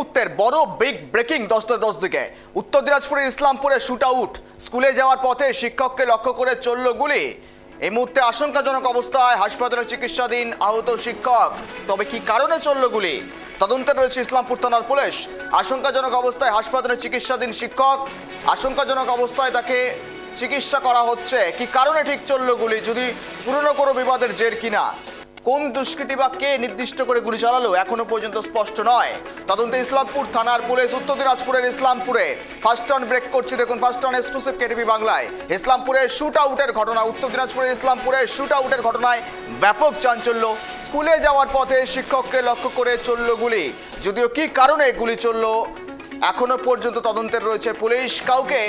মুহূর্তের বড় big breaking 10:10 দিকে উত্তর দিনাজপুরের ইসলামপুরে শুট আউট। স্কুলে যাওয়ার পথে শিক্ষককে লক্ষ্য করে চলল গুলি। এই মুহূর্তে আশঙ্কাজনক অবস্থায় হাসপাতালে চিকিৎসাধীন আহত শিক্ষক। তবে কি কারণে চলল গুলি তদন্তে রয়েছে ইসলামপুর থানার পুলিশ। আশঙ্কাজনক অবস্থায় হাসপাতালে চিকিৎসাধীন শিক্ষক, আশঙ্কাজনক অবস্থায় তাকে চিকিৎসা করা হচ্ছে। কি কারণে ঠিক চলল গুলি, যদি পুরনো কোনো বিবাদের জের কিনা, কোন দুষ্কৃতী বা কে নির্দিষ্ট করে গুলি চালালো এখনো পর্যন্ত স্পষ্ট নয়। তদন্তে ইসলামপুর থানার পুলিশ। উত্তর দিনাজপুরের ইসলামপুরে ফার্স্ট টার্ন ব্রেক করছে, দেখুন ফার্স্ট টার্ন এক্সক্লুসিভ কেটিভি বাংলায়। ইসলামপুরে শুট আউটের ঘটনা, উত্তর দিনাজপুরের ইসলামপুরে শুট আউটের ঘটনায় ব্যাপক চাঞ্চল্য। স্কুলে যাওয়ার পথে শিক্ষককে লক্ষ্য করে চলল গুলি, যদিও কি কারণে গুলি চলল এখনো পর্যন্ত তদন্তের রয়েছে পুলিশ। কাউকে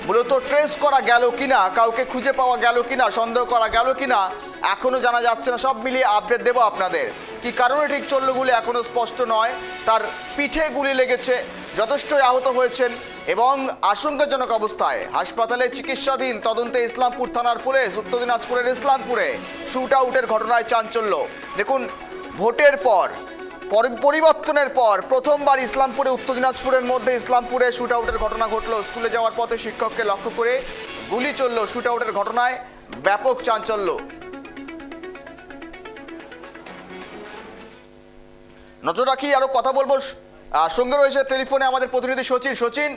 মূলত ট্রেস করা গেল কিনা, কাউকে খুঁজে পাওয়া গেল কিনা, সন্দেহ করা গেল কিনা এখনো জানা যাচ্ছে না। সব মিলিয়ে আপডেট দেবো আপনাদের। কি কারণে ঠিক চলল গুলি এখনো স্পষ্ট নয়। তার পিঠে গুলি লেগেছে, যথেষ্টই আহত হয়েছেন এবং আশঙ্কাজনক অবস্থায় হাসপাতালে চিকিৎসাধীন। তদন্তে ইসলামপুর থানার পুলিশ। উত্তর দিনাজপুরের ইসলামপুরে শুট আউটের ঘটনায় চাঞ্চল্য। দেখুন, ভোটের পর পরিবর্তনের পর প্রথমবার ইসলামপুরে উত্তর দিনাজপুরের মধ্যে ইসলামপুরে শুট আউটের ঘটনা ঘটল। স্কুলে যাওয়ার পথে শিক্ষককে লক্ষ্য করে গুলি চলল। শুট আউটের ঘটনায় ব্যাপক চাঞ্চল্য। নজর রাখি, আরো কথা বলবো। সঙ্গে রয়েছে টেলিফোনে আমাদের প্রতিনিধি সচিন। সচিন,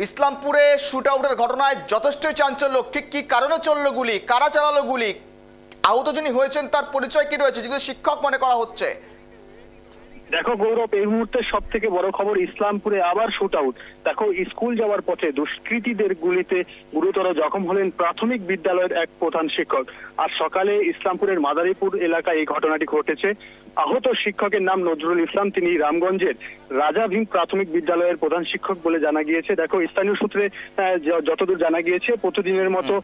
ইসলামপুরে শুট আউটের ঘটনায় যথেষ্টই চাঞ্চল্য। ঠিক কি কারণে চলল গুলি, কারা চালালো গুলি, আহত যিনি হয়েছেন তার পরিচয় কি রয়েছে, যদি শিক্ষক মনে করা হচ্ছে? দেখো গৌরব, এই মুহূর্তে সব থেকে বড় খবর, ইসলামপুরে আবার শুট আউট। দেখো, স্কুল যাওয়ার পথে দুষ্কৃতীদের গুলিতে গুরুতর জখম হলেন প্রাথমিক বিদ্যালয়ের এক প্রধান শিক্ষক। আজ সকালে ইসলামপুরের মাদারীপুর এলাকায় এই ঘটনাটি ঘটেছে। আহত শিক্ষকের নাম নজরুল ইসলাম। তিনি রামগঞ্জের রাজা ভীম প্রাথমিক বিদ্যালয়ের প্রধান শিক্ষক বলে জানা গিয়েছে। দেখো, স্থানীয় সূত্রে যতদূর জানা গিয়েছে, প্রতিদিনের মতো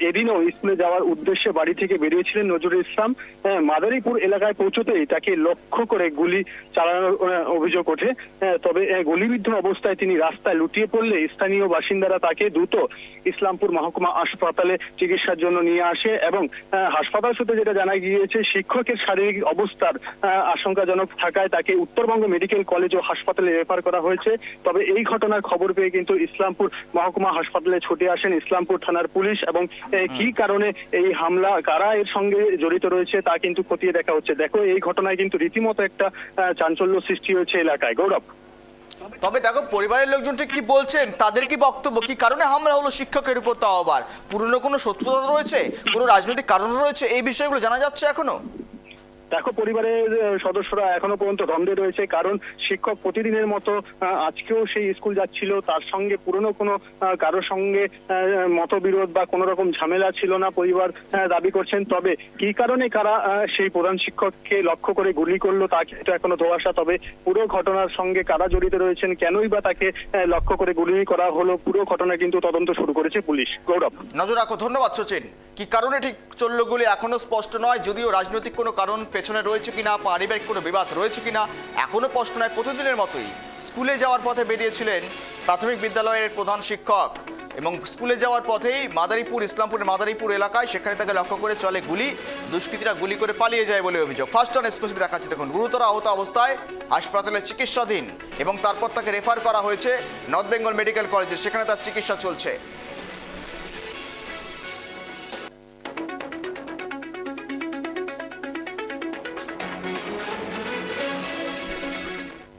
এদিনও স্কুলে যাওয়ার উদ্দেশ্যে বাড়ি থেকে বেরিয়েছিলেন নজরুল ইসলাম। মাদারীপুর এলাকায় পৌঁছতেই তাকে লক্ষ্য করে গুলি চালানোর অভিযোগ ওঠে। তবে গুলিবিদ্ধ অবস্থায় তিনি রাস্তায় লুটিয়ে পড়লে স্থানীয় বাসিন্দারা তাকে দ্রুত ইসলামপুর মহকুমা হাসপাতালে চিকিৎসার জন্য নিয়ে আসে এবং হাসপাতাল সূত্রে যেটা জানা গিয়েছে, শিক্ষকের শারীরিক অবস্থার আশঙ্কাজনক থাকায় তাকে উত্তরবঙ্গ মেডিকেল কলেজ ও হাসপাতালে রেফার করা হয়েছে। তবে এই ঘটনার খবর পেয়ে কিন্তু ইসলামপুর মহকুমা হাসপাতালে ছুটে আসেন ইসলামপুর থানার পুলিশ এবং কি কারণে এই হামলা, কারা এর সঙ্গে জড়িত রয়েছে তা কিন্তু খতিয়ে দেখা হচ্ছে। দেখো, এই ঘটনায় কিন্তু রীতিমতো একটা চাঞ্চল্য সৃষ্টি হয়েছে এলাকায়। গৌরব, তবে দেখো, পরিবারের লোকজন ঠিক কি বলছেন, তাদের কি বক্তব্য, কি কারণে হামলা হলো শিক্ষকের উপর, তাও আবার পুরনো কোনো শত্রুতা রয়েছে, কোনো রাজনৈতিক কারণ রয়েছে, এই বিষয়গুলো জানা যাচ্ছে এখনো? দেখো, পরিবারের সদস্যরা এখনো পর্যন্ত দ্বন্দ্বে রয়েছে, কারণ শিক্ষক প্রতিদিনের মতো আজকেও সেই স্কুল যাচ্ছিল। তার সঙ্গে পুরনো কোনো কারোর সঙ্গে মতবিরোধ বা কোনো রকম ঝামেলা ছিল না, পরিবার দাবি করছেন। তবে কি কারণে কারা সেই প্রধান শিক্ষককে লক্ষ্য করে গুলি করলো তা কিন্তু এখনো ধোঁয়াশা। তবে পুরো ঘটনার সঙ্গে কারা জড়িত রয়েছেন, কেনই বা তাকে লক্ষ্য করে গুলি করা হলো, পুরো ঘটনা কিন্তু তদন্ত শুরু করেছে পুলিশ। গৌরব, নজর রাখো। ধন্যবাদ সচিন। কি কারণে ঠিক চলল গুলি এখনো স্পষ্ট নয়, যদিও রাজনৈতিক কোনো কারণ পেছনে রয়েছে কিনা, পারিবারিক কোনো বিবাদ রয়েছে কিনা এখনো স্পষ্ট নয়। প্রতিদিনের মতোই স্কুলে যাওয়ার পথে বেরিয়েছিলেন প্রাথমিক বিদ্যালয়ের প্রধান শিক্ষক এবং স্কুলে যাওয়ার পথেই ইসলামপুরের মাদারীপুর এলাকায় সেখানে তাকে লক্ষ্য করে চলে গুলি। দুষ্কৃতীরা গুলি করে পালিয়ে যায় বলে অভিযোগ। ফার্স্ট টার্ন এক্সক্লুসিভ দেখাচ্ছে, দেখুন, গুরুতর আহত অবস্থায় হাসপাতালে চিকিৎসাধীন এবং তারপর তাকে রেফার করা হয়েছে নর্থ বেঙ্গল মেডিকেল কলেজে, সেখানে তার চিকিৎসা চলছে।